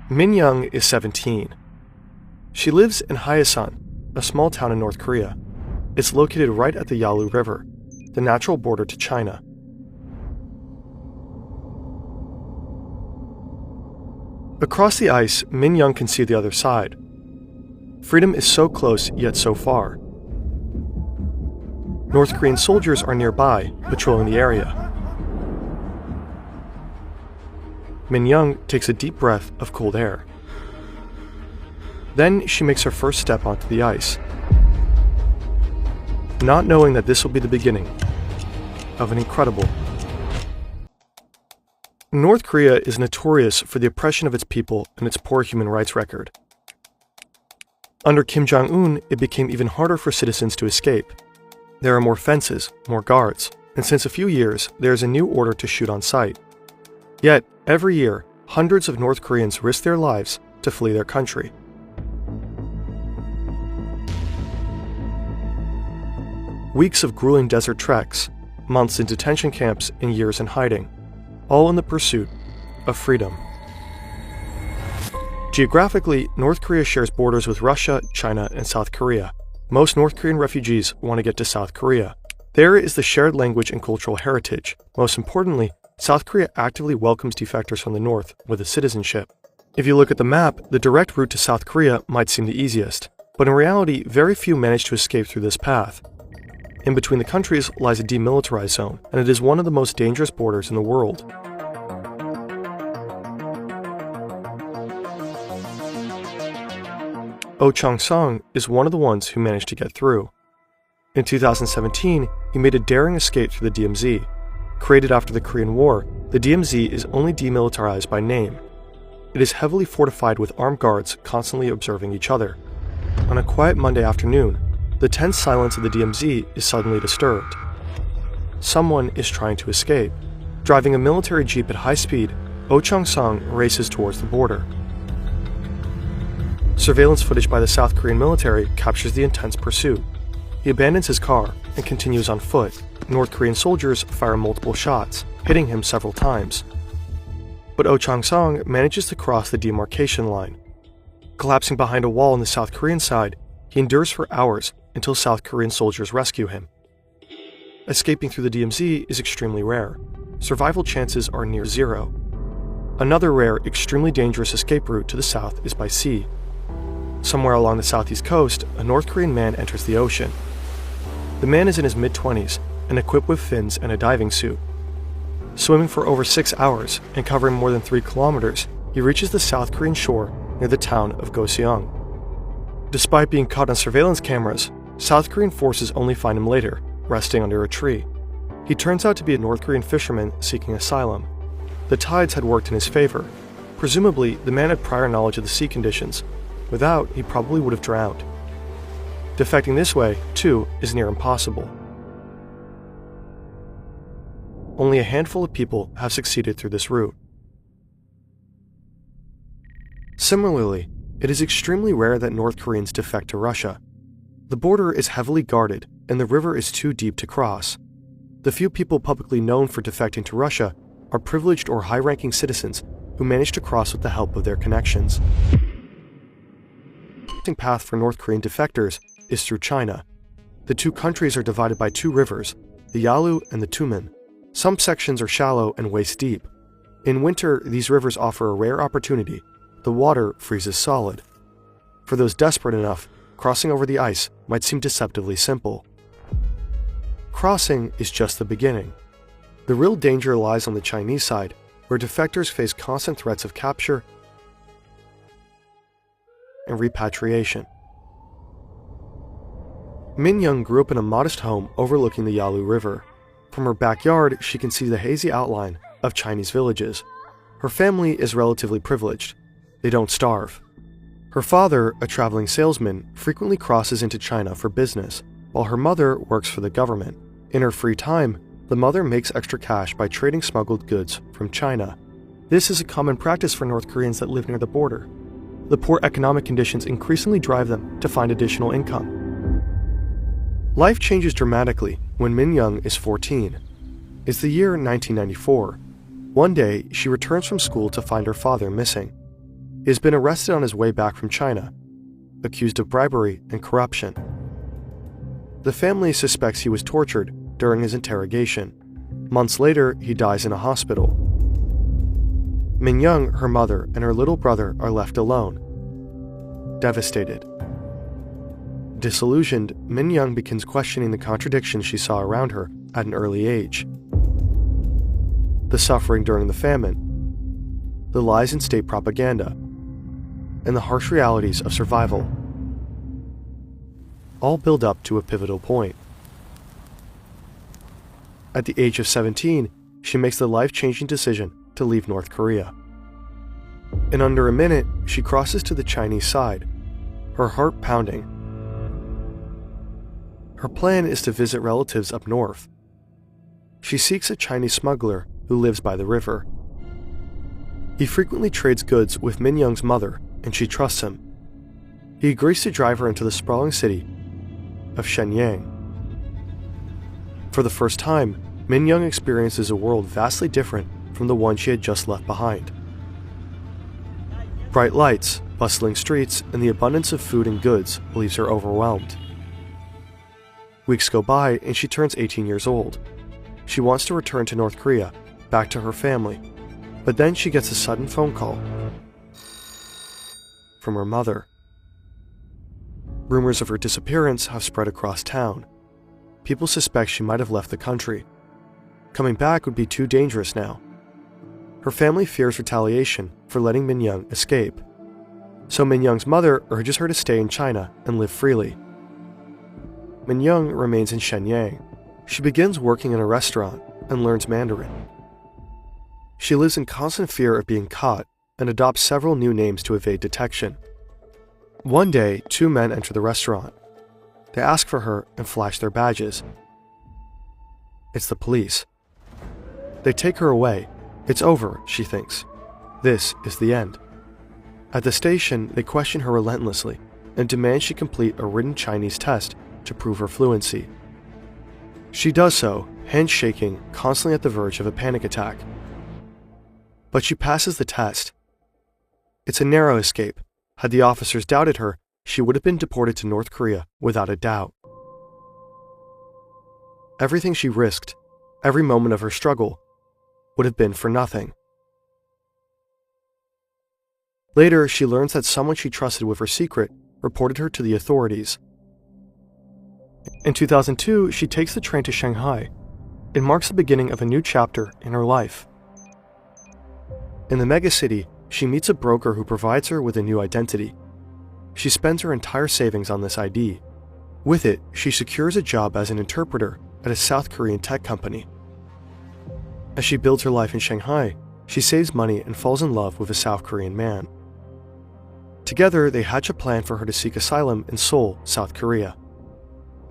Min Young is 17. She lives in Hyesan, a small town in North Korea. It's located right at the Yalu River, the natural border to China. Across the ice, Min Young can see the other side. Freedom is so close, yet so far. North Korean soldiers are nearby, patrolling the area. Min Young takes a deep breath of cold air. Then she makes her first step onto the ice, not knowing that this will be the beginning of an incredible. North Korea is notorious for the oppression of its people and its poor human rights record. Under Kim Jong-un, it became even harder for citizens to escape. There are more fences, more guards, and since a few years, there is a new order to shoot on sight. Yet, every year, hundreds of North Koreans risk their lives to flee their country. Weeks of grueling desert treks, months in detention camps, and years in hiding, all in the pursuit of freedom. Geographically, North Korea shares borders with Russia, China, and South Korea. Most North Korean refugees want to get to South Korea. There is the shared language and cultural heritage. Most importantly, South Korea actively welcomes defectors from the north with a citizenship. If you look at the map, the direct route to South Korea might seem the easiest, but in reality, very few manage to escape through this path. In between the countries lies a demilitarized zone, and it is one of the most dangerous borders in the world. Oh Chang-sung is one of the ones who managed to get through. In 2017, he made a daring escape through the DMZ. Created after the Korean War, the DMZ is only demilitarized by name. It is heavily fortified with armed guards constantly observing each other. On a quiet Monday afternoon, the tense silence of the DMZ is suddenly disturbed. Someone is trying to escape. Driving a military jeep at high speed, Oh Chang-sung races towards the border. Surveillance footage by the South Korean military captures the intense pursuit. He abandons his car and continues on foot. North Korean soldiers fire multiple shots, hitting him several times. But Oh Chang-sung manages to cross the demarcation line. Collapsing behind a wall on the South Korean side, he endures for hours until South Korean soldiers rescue him. Escaping through the DMZ is extremely rare. Survival chances are near zero. Another rare, extremely dangerous escape route to the south is by sea. Somewhere along the southeast coast, a North Korean man enters the ocean. The man is in his mid-20s and equipped with fins and a diving suit. Swimming for over 6 hours and covering more than 3 kilometers, he reaches the South Korean shore near the town of Goseong. Despite being caught on surveillance cameras, South Korean forces only find him later, resting under a tree. He turns out to be a North Korean fisherman seeking asylum. The tides had worked in his favor. Presumably, the man had prior knowledge of the sea conditions. Without, he probably would have drowned. Defecting this way, too, is near impossible. Only a handful of people have succeeded through this route. Similarly, it is extremely rare that North Koreans defect to Russia. The border is heavily guarded, and the river is too deep to cross. The few people publicly known for defecting to Russia are privileged or high-ranking citizens who manage to cross with the help of their connections. The path for North Korean defectors is through China. The two countries are divided by 2 rivers, the Yalu and the Tumen. Some sections are shallow and waist-deep. In winter, these rivers offer a rare opportunity. The water freezes solid. For those desperate enough, crossing over the ice might seem deceptively simple. Crossing is just the beginning. The real danger lies on the Chinese side, where defectors face constant threats of capture and repatriation. Min Young grew up in a modest home overlooking the Yalu River. From her backyard, she can see the hazy outline of Chinese villages. Her family is relatively privileged. They don't starve. Her father, a traveling salesman, frequently crosses into China for business, while her mother works for the government. In her free time, the mother makes extra cash by trading smuggled goods from China. This is a common practice for North Koreans that live near the border. The poor economic conditions increasingly drive them to find additional income. Life changes dramatically when Min Young is 14. It's the year 1994. One day, she returns from school to find her father missing. He has been arrested on his way back from China, accused of bribery and corruption. The family suspects he was tortured during his interrogation. Months later, he dies in a hospital. Min Young, her mother, and her little brother are left alone, devastated. Disillusioned, Min Young begins questioning the contradictions she saw around her at an early age. The suffering during the famine, the lies in state propaganda, and the harsh realities of survival all build up to a pivotal point. At the age of 17, she makes the life-changing decision to leave North Korea. In under a minute, she crosses to the Chinese side, her heart pounding. Her plan is to visit relatives up north. She seeks a Chinese smuggler who lives by the river. He frequently trades goods with Min Young's mother, and she trusts him. He agrees to drive her into the sprawling city of Shenyang. For the first time, Min Young experiences a world vastly different from the one she had just left behind. Bright lights, bustling streets, and the abundance of food and goods leaves her overwhelmed. Weeks go by and she turns 18 years old. She wants to return to North Korea, back to her family, but then she gets a sudden phone call from her mother. Rumors of her disappearance have spread across town. People suspect she might have left the country. Coming back would be too dangerous now. Her family fears retaliation for letting Min Young escape. So Min Young's mother urges her to stay in China and live freely. Min Young remains in Shenyang. She begins working in a restaurant and learns Mandarin. She lives in constant fear of being caught and adopts several new names to evade detection. One day, two men enter the restaurant. They ask for her and flash their badges. It's the police. They take her away. It's over, she thinks. This is the end. At the station, they question her relentlessly and demand she complete a written Chinese test to prove her fluency. She does so, hands shaking, constantly at the verge of a panic attack. But she passes the test. It's a narrow escape. Had the officers doubted her, she would have been deported to North Korea without a doubt. Everything she risked, every moment of her struggle, would have been for nothing. Later, she learns that someone she trusted with her secret reported her to the authorities. In 2002, she takes the train to Shanghai. It marks the beginning of a new chapter in her life. In the megacity, she meets a broker who provides her with a new identity. She spends her entire savings on this ID. With it, she secures a job as an interpreter at a South Korean tech company. As she builds her life in Shanghai, she saves money and falls in love with a South Korean man. Together, they hatch a plan for her to seek asylum in Seoul, South Korea.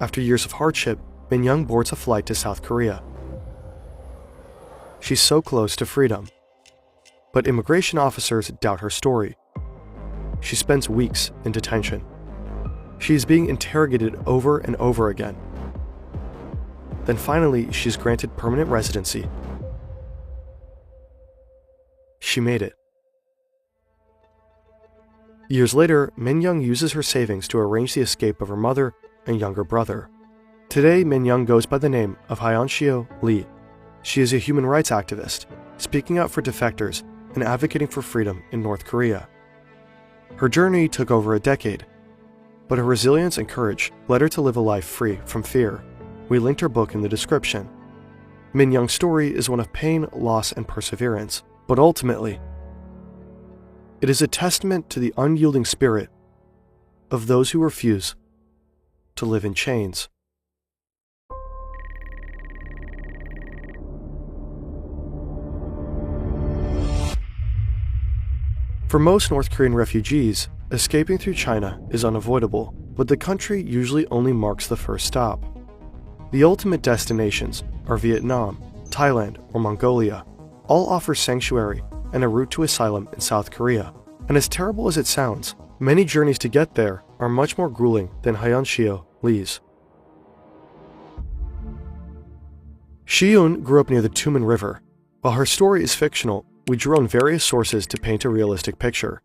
After years of hardship, Min Young boards a flight to South Korea. She's so close to freedom. But immigration officers doubt her story. She spends weeks in detention. She is being interrogated over and over again. Then finally, she's granted permanent residency. She made it. Years later, Min Young uses her savings to arrange the escape of her mother and younger brother. Today, Min Young goes by the name of Hyunshio Lee. She is a human rights activist, speaking out for defectors and advocating for freedom in North Korea. Her journey took over a decade, but her resilience and courage led her to live a life free from fear. We linked her book in the description. Min Young's story is one of pain, loss, and perseverance, but ultimately, it is a testament to the unyielding spirit of those who refuse to live in chains. For most North Korean refugees, escaping through China is unavoidable, but the country usually only marks the first stop. The ultimate destinations are Vietnam, Thailand, or Mongolia. All offer sanctuary and a route to asylum in South Korea. And as terrible as it sounds, many journeys to get there are much more grueling than Hyunshio Lee's. Shiyun grew up near the Tumen River. While her story is fictional, we drew on various sources to paint a realistic picture.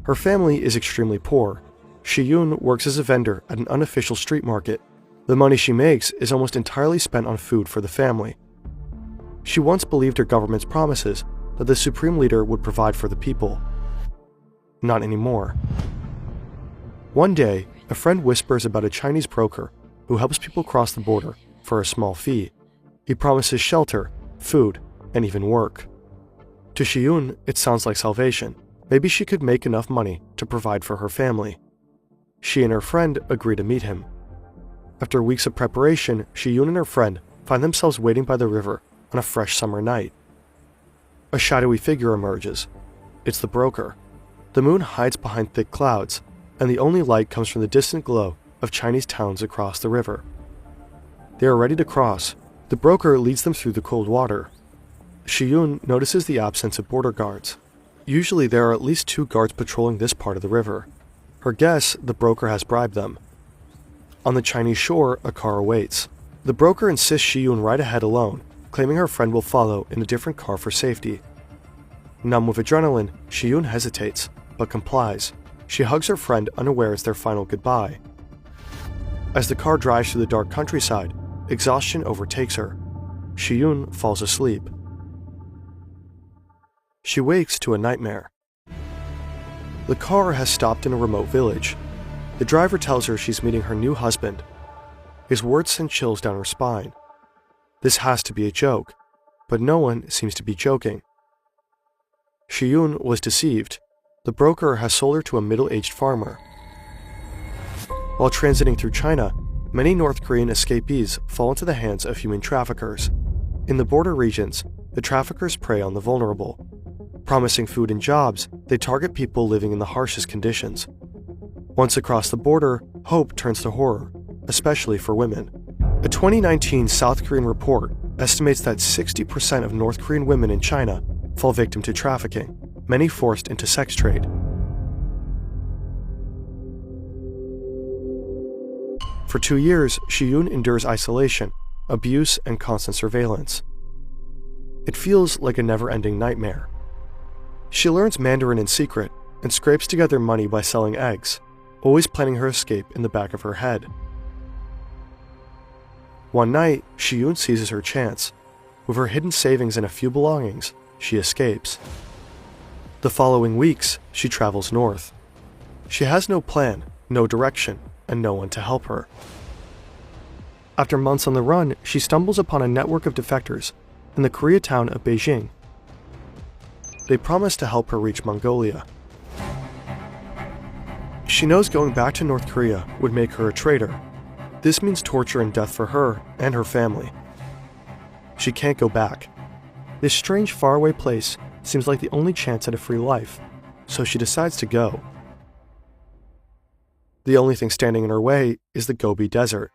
Her family is extremely poor. Shi-yoon works as a vendor at an unofficial street market. The money she makes is almost entirely spent on food for the family. She once believed her government's promises that the supreme leader would provide for the people. Not anymore. One day, a friend whispers about a Chinese broker who helps people cross the border for a small fee. He promises shelter, food, and even work. To Shi-yoon, it sounds like salvation. Maybe she could make enough money to provide for her family. She and her friend agree to meet him. After weeks of preparation, Shi-yoon and her friend find themselves waiting by the river on a fresh summer night. A shadowy figure emerges. It's the broker. The moon hides behind thick clouds, and the only light comes from the distant glow of Chinese towns across the river. They are ready to cross. The broker leads them through the cold water. Shi-yoon notices the absence of border guards. Usually there are at least 2 guards patrolling this part of the river. Her guess, the broker has bribed them. On the Chinese shore, a car awaits. The broker insists Shi-yoon ride ahead alone, claiming her friend will follow in a different car for safety. Numb with adrenaline, Shi-yoon hesitates, but complies. She hugs her friend, unaware it's their final goodbye. As the car drives through the dark countryside, exhaustion overtakes her. Shi-yoon falls asleep. She wakes to a nightmare. The car has stopped in a remote village. The driver tells her she's meeting her new husband. His words send chills down her spine. This has to be a joke, but no one seems to be joking. Shi-yoon was deceived. The broker has sold her to a middle-aged farmer. While transiting through China, many North Korean escapees fall into the hands of human traffickers. In the border regions, the traffickers prey on the vulnerable. Promising food and jobs, they target people living in the harshest conditions. Once across the border, hope turns to horror, especially for women. A 2019 South Korean report estimates that 60% of North Korean women in China fall victim to trafficking, many forced into sex trade. For 2 years, Shi-yoon endures isolation, abuse, and constant surveillance. It feels like a never-ending nightmare. She learns Mandarin in secret and scrapes together money by selling eggs, always planning her escape in the back of her head. One night, Shi-yoon seizes her chance. With her hidden savings and a few belongings, she escapes. The following weeks, she travels north. She has no plan, no direction, and no one to help her. After months on the run, she stumbles upon a network of defectors in the Koreatown of Beggining. They promise to help her reach Mongolia. She knows going back to North Korea would make her a traitor. This means torture and death for her and her family. She can't go back. This strange faraway place seems like the only chance at a free life, so she decides to go. The only thing standing in her way is the Gobi Desert.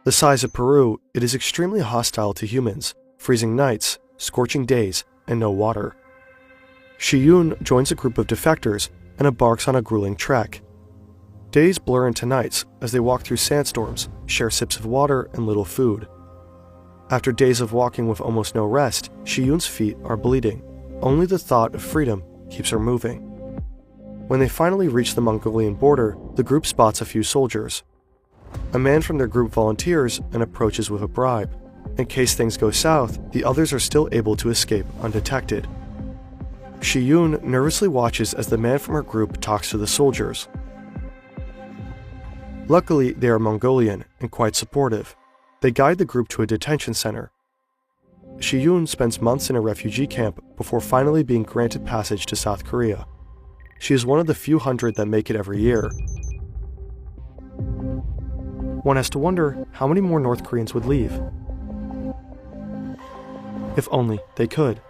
The size of Peru, it is extremely hostile to humans, freezing nights, scorching days, and no water. Shi-yoon joins a group of defectors and embarks on a grueling trek. Days blur into nights as they walk through sandstorms, share sips of water and little food. After days of walking with almost no rest, Shi-yoon's feet are bleeding. Only the thought of freedom keeps her moving. When they finally reach the Mongolian border, the group spots a few soldiers. A man from their group volunteers and approaches with a bribe. In case things go south, the others are still able to escape undetected. Shi-yoon nervously watches as the man from her group talks to the soldiers. Luckily, they are Mongolian and quite supportive. They guide the group to a detention center. Shi-yoon spends months in a refugee camp before finally being granted passage to South Korea. She is one of the few hundred that make it every year. One has to wonder how many more North Koreans would leave. If only they could.